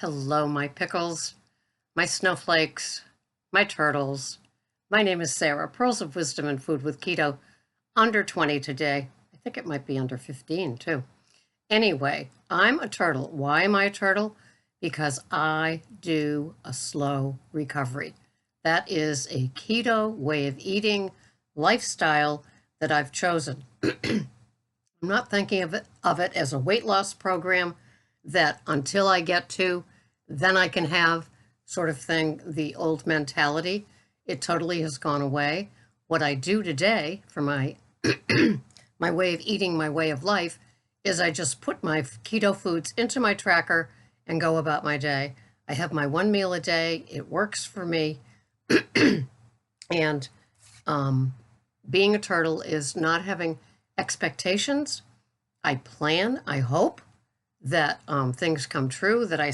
Hello, my pickles, my snowflakes, my turtles. My name is Sarah, Pearls of Wisdom and Food with Keto, under 20 today. I think it might be under 15 too. Anyway, I'm a turtle. Why am I a turtle? Because I do a slow recovery. That is a keto way of eating lifestyle that I've chosen. I'm not thinking of it as a weight loss program that until I get to, then I can have sort of thing, the old mentality. It totally has gone away. What I do today for my my way of eating, my way of life, is I just put my keto foods into my tracker and go about my day. I have my one meal a day. It works for me. And being a turtle is not having expectations. I plan, I hope that things come true, that I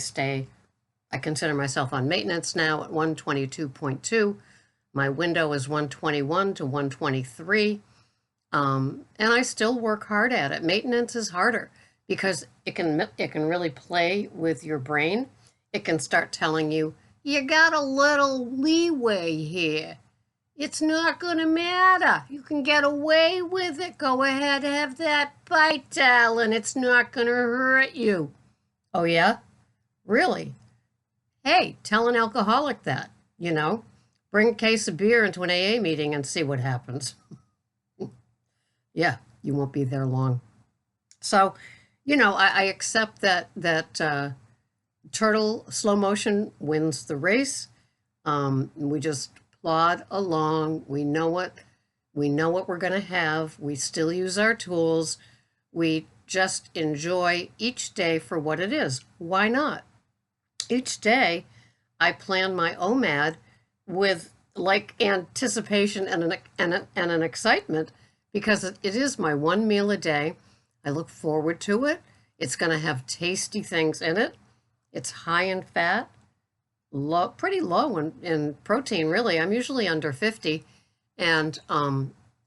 consider myself on maintenance now at 122.2. My window is 121 to 123. And I still work hard at it. Maintenance is harder because it can really play with your brain. It can start telling you, you got a little leeway here. It's not going to matter. You can get away with it. Go ahead, have that bite, darling. It's not going to hurt you. Oh, yeah? Really? Hey, tell an alcoholic that, Bring a case of beer into an AA meeting and see what happens. Yeah, you won't be there long. So, I accept that turtle slow motion wins the race. We just plod along. We know what we're going to have. We still use our tools. We just enjoy each day for what it is. Why not? Each day, I plan my OMAD with like anticipation and an excitement because it is my one meal a day. I look forward to it. It's going to have tasty things in it. It's high in fat, pretty low in protein, really. I'm usually under 50 and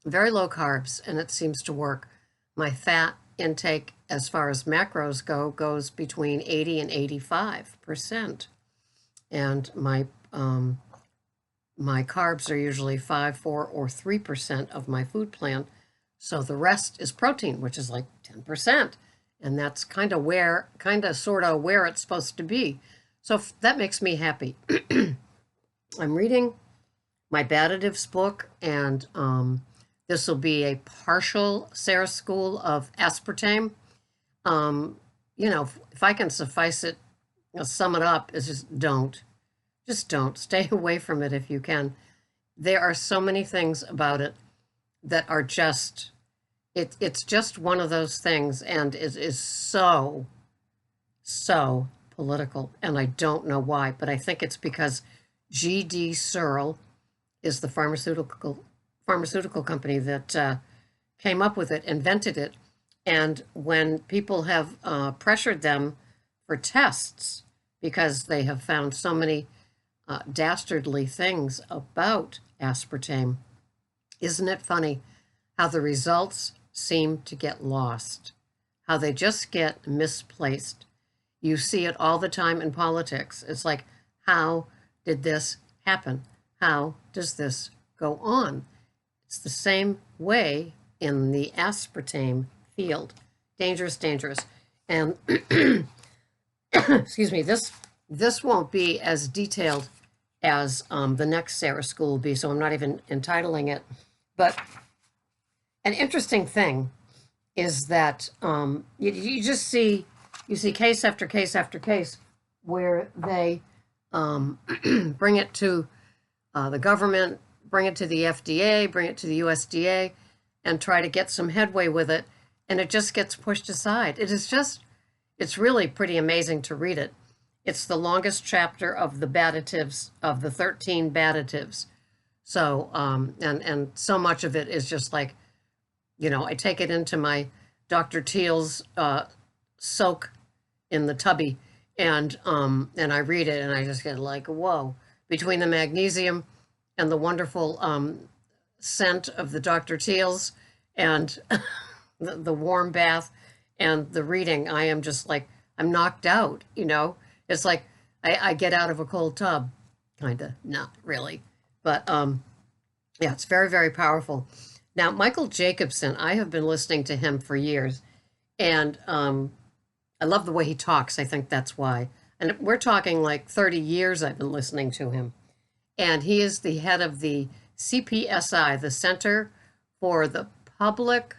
very low carbs, and it seems to work. My fat intake, as far as macros go, goes between 80 and 85%. And my carbs are usually 5, 4, or 3% of my food plan. So the rest is protein, which is like 10%. And that's kind of where it's supposed to be. So that makes me happy. I'm reading my Badditives book, and this will be a partial Sarah School of aspartame. If I can sum it up, is just don't. Just don't. Stay away from it if you can. There are so many things about it that are just, it's just one of those things, and it is so political, and I don't know why, but I think it's because G.D. Searle is the pharmaceutical company that came up with it, invented it, and when people have pressured them for tests because they have found so many dastardly things about aspartame, isn't it funny how the results seem to get lost, how they just get misplaced? You see it all the time in politics. It's like, how did this happen? How does this go on? It's the same way in the aspartame field. Dangerous, dangerous. And excuse me, this won't be as detailed as the next Sarah School will be, so I'm not even entitling it. But an interesting thing is that you just see case after case after case where they bring it to the government, bring it to the FDA, bring it to the USDA, and try to get some headway with it, and it just gets pushed aside. It's really pretty amazing to read it. It's the longest chapter of the Badditives, of the 13 Badditives. So, and so much of it is just like, I take it into my Dr. Teal's soak in the tubby, and I read it, and I just get like, whoa. Between the magnesium and the wonderful scent of the Dr. Teal's and the warm bath and the reading, I am just like, I'm knocked out, It's like I get out of a cold tub, kind of, not really. But yeah, it's very, very powerful. Now, Michael Jacobson, I have been listening to him for years, and I love the way he talks. I think that's why. And we're talking like 30 years I've been listening to him. And he is the head of the CPSI, the Center for the Public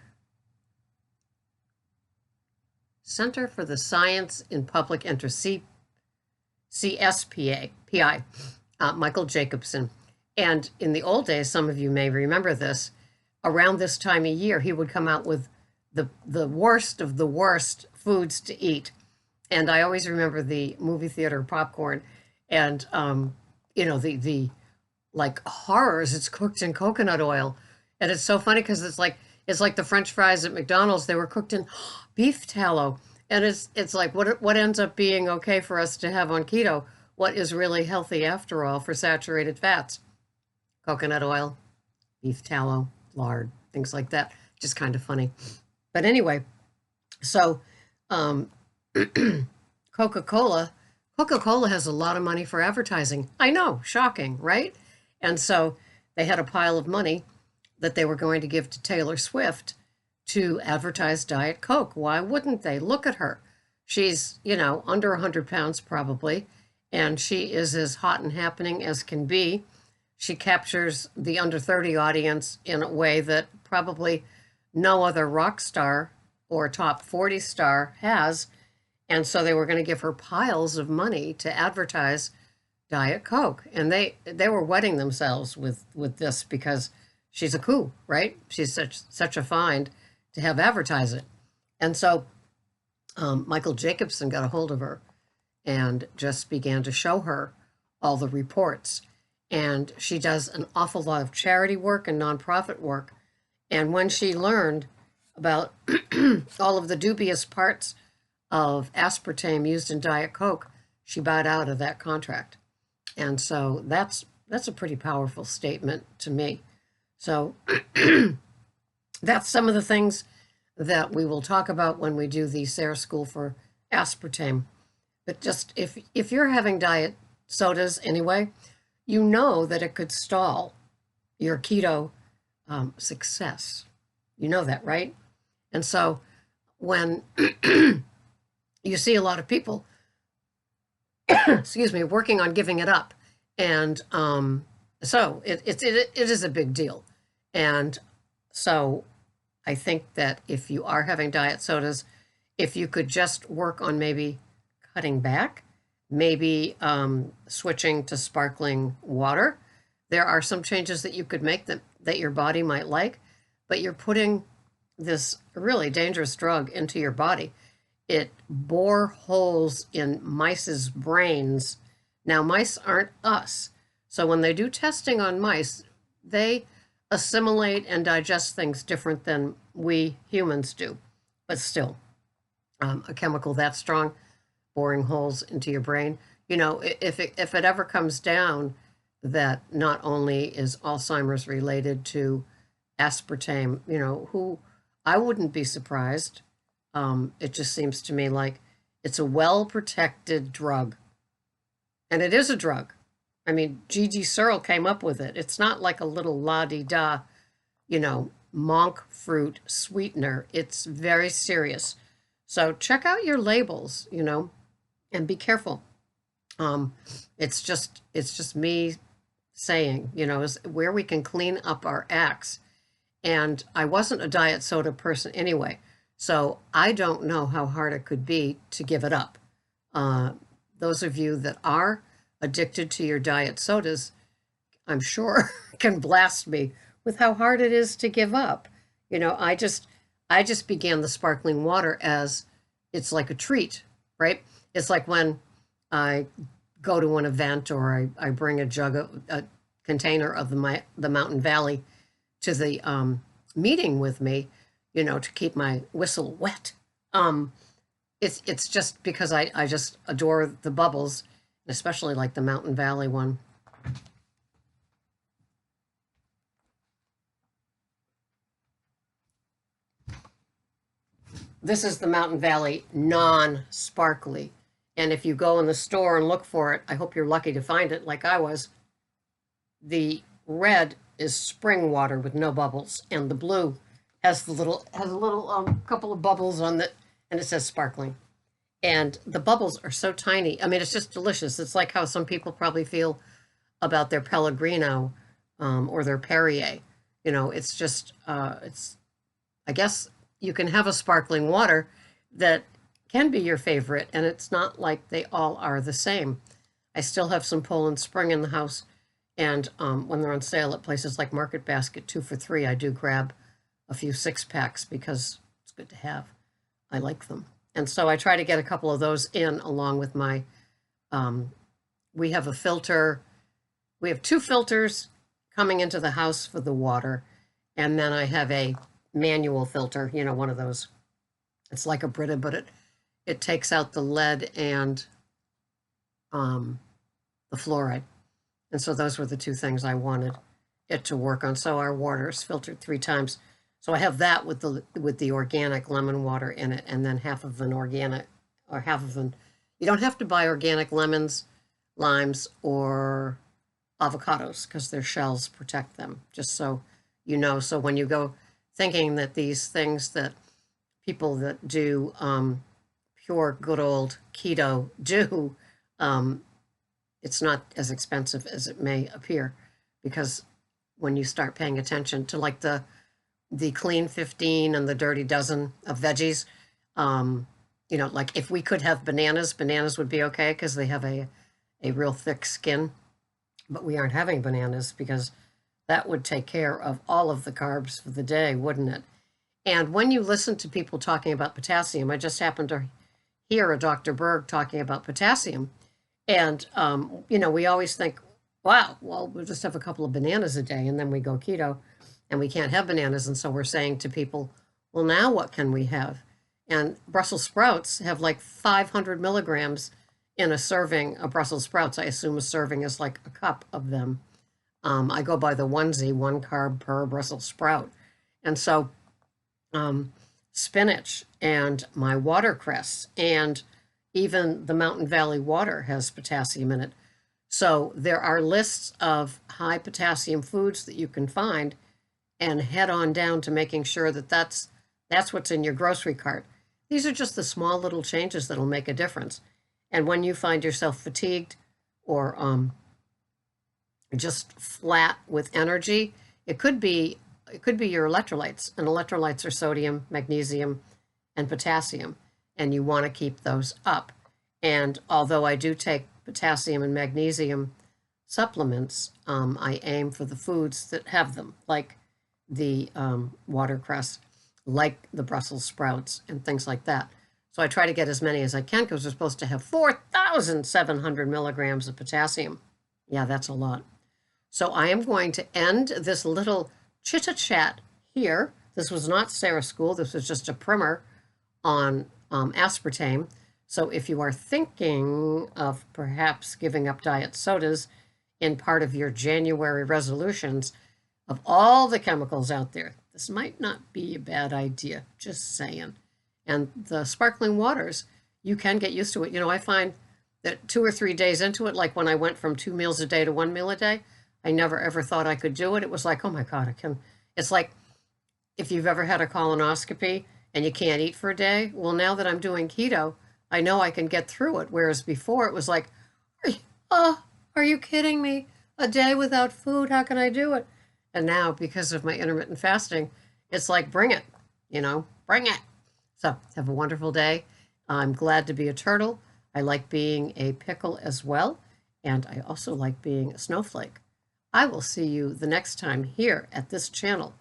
Center for the Science in Public Interest, CSPA, PI, Michael Jacobson. And in the old days, some of you may remember this, around this time of year, he would come out with the worst of the worst foods to eat. And I always remember the movie theater popcorn and, the like horrors. It's cooked in coconut oil. And it's so funny because it's like the French fries at McDonald's. They were cooked in beef tallow. And it's like what ends up being okay for us to have on keto, what is really healthy after all for saturated fats? Coconut oil, beef tallow, lard, things like that. Just kind of funny. But anyway, so Coca-Cola has a lot of money for advertising. I know, shocking, right? And so they had a pile of money that they were going to give to Taylor Swift to advertise Diet Coke. Why wouldn't they? Look at her. She's, under 100 pounds probably, and she is as hot and happening as can be. She captures the under 30 audience in a way that probably no other rock star or top 40 star has. And so they were going to give her piles of money to advertise Diet Coke. And they were wetting themselves with this because she's a coup, right? She's such a find to have advertise it. And so Michael Jacobson got a hold of her and just began to show her all the reports. And she does an awful lot of charity work and nonprofit work. And when she learned about all of the dubious parts of aspartame used in Diet Coke, she bowed out of that contract. And so that's a pretty powerful statement to me. So that's some of the things that we will talk about when we do the SARE School for Aspartame. But just if you're having diet sodas anyway, you know that it could stall your keto success. You know that, right? And so when you see a lot of people, excuse me, working on giving it up, and so it is a big deal. And so I think that if you are having diet sodas, if you could just work on maybe cutting back, maybe switching to sparkling water. There are some changes that you could make that your body might like, but you're putting this really dangerous drug into your body. It bore holes in mice's brains. Now, mice aren't us. So when they do testing on mice, they assimilate and digest things different than we humans do. But still, a chemical that strong, boring holes into your brain. If it ever comes down that not only is Alzheimer's related to aspartame, who I wouldn't be surprised. It just seems to me like it's a well-protected drug. And it is a drug. I mean, Gigi Searle came up with it. It's not like a little la-di-da, monk fruit sweetener. It's very serious. So check out your labels, and be careful. It's just me saying, is where we can clean up our acts. And I wasn't a diet soda person anyway, so I don't know how hard it could be to give it up. Those of you that are addicted to your diet sodas, I'm sure can blast me with how hard it is to give up. I just began the sparkling water as it's like a treat, right? It's like when I go to an event or I bring a container of the Mountain Valley to the meeting with me, to keep my whistle wet. It's just because I just adore the bubbles, especially like the Mountain Valley one. This is the Mountain Valley non-sparkly. And if you go in the store and look for it, I hope you're lucky to find it like I was. The red is spring water with no bubbles, and the blue has a little couple of bubbles on it, and it says sparkling. And the bubbles are so tiny. I mean, it's just delicious. It's like how some people probably feel about their Pellegrino or their Perrier. You know, it's just it's. I guess you can have a sparkling water that can be your favorite, and it's not like they all are the same. I still have some Poland Spring in the house, and when they're on sale at places like Market Basket, 2 for $3, I do grab a few 6-packs because it's good to have. I like them. And so I try to get a couple of those in along with my, we have a filter. We have 2 filters coming into the house for the water. And then I have a manual filter, you know, one of those. It's like a Brita, but it takes out the lead and the fluoride. And so those were the 2 things I wanted it to work on. So our water is filtered 3 times. So I have that with the organic lemon water in it, and then half of an organic, or half of an. You don't have to buy organic lemons, limes, or avocados because their shells protect them. Just so you know. So when you go thinking that these things that people that do pure good old keto do, it's not as expensive as it may appear, because when you start paying attention to like the clean 15 and the dirty dozen of veggies, you know, like if we could have bananas would be okay because they have a real thick skin, but we aren't having bananas because that would take care of all of the carbs for the day, wouldn't it? And when you listen to people talking about potassium, I just happened to hear a Dr. Berg talking about potassium. And, you know, we always think, wow, well, we'll just have a couple of bananas a day, and then we go keto and we can't have bananas. And so we're saying to people, well, now what can we have? And Brussels sprouts have like 500 milligrams in a serving of Brussels sprouts. I assume a serving is like a cup of them. I go by the onesie, 1 carb per Brussels sprout. And so spinach and my watercress and even the Mountain Valley water has potassium in it. So there are lists of high potassium foods that you can find, and head on down to making sure that that's what's in your grocery cart. These are just the small little changes that'll make a difference. And when you find yourself fatigued or just flat with energy, it could be your electrolytes. And electrolytes are sodium, magnesium, and potassium, and you want to keep those up. And although I do take potassium and magnesium supplements, I aim for the foods that have them, like the watercress, like the Brussels sprouts and things like that. So I try to get as many as I can because we're supposed to have 4,700 milligrams of potassium. Yeah, that's a lot. So I am going to end this little chit-a-chat here. This was not Sarah's School. This was just a primer on aspartame. So if you are thinking of perhaps giving up diet sodas in part of your January resolutions, of all the chemicals out there, this might not be a bad idea, just saying. And the sparkling waters, you can get used to it. You know, I find that 2 or 3 days into it, like when I went from 2 meals a day to 1 meal a day, I never ever thought I could do it. It was like, oh my God, I can. It's like if you've ever had a colonoscopy and you can't eat for a day. Well, now that I'm doing keto, I know I can get through it. Whereas before it was like, are you kidding me? A day without food, how can I do it? And now, because of my intermittent fasting, it's like, bring it, you know, bring it. So have a wonderful day. I'm glad to be a turtle. I like being a pickle as well. And I also like being a snowflake. I will see you the next time here at this channel,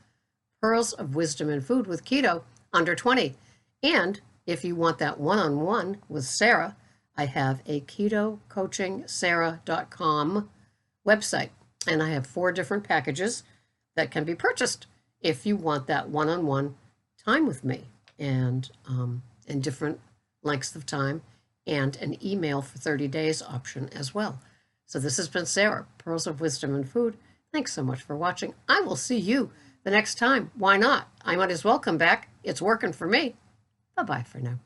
Pearls of Wisdom in Food with Keto Under 20. And if you want that one-on-one with Sarah, I have a ketocoachingsarah.com website. And I have 4 different packages that can be purchased if you want that one-on-one time with me, and in different lengths of time, and an email for 30 days option as well. So this has been Sarah, Pearls of Wisdom and Food. Thanks so much for watching. I will see you the next time. Why not? I might as well come back. It's working for me. Bye-bye for now.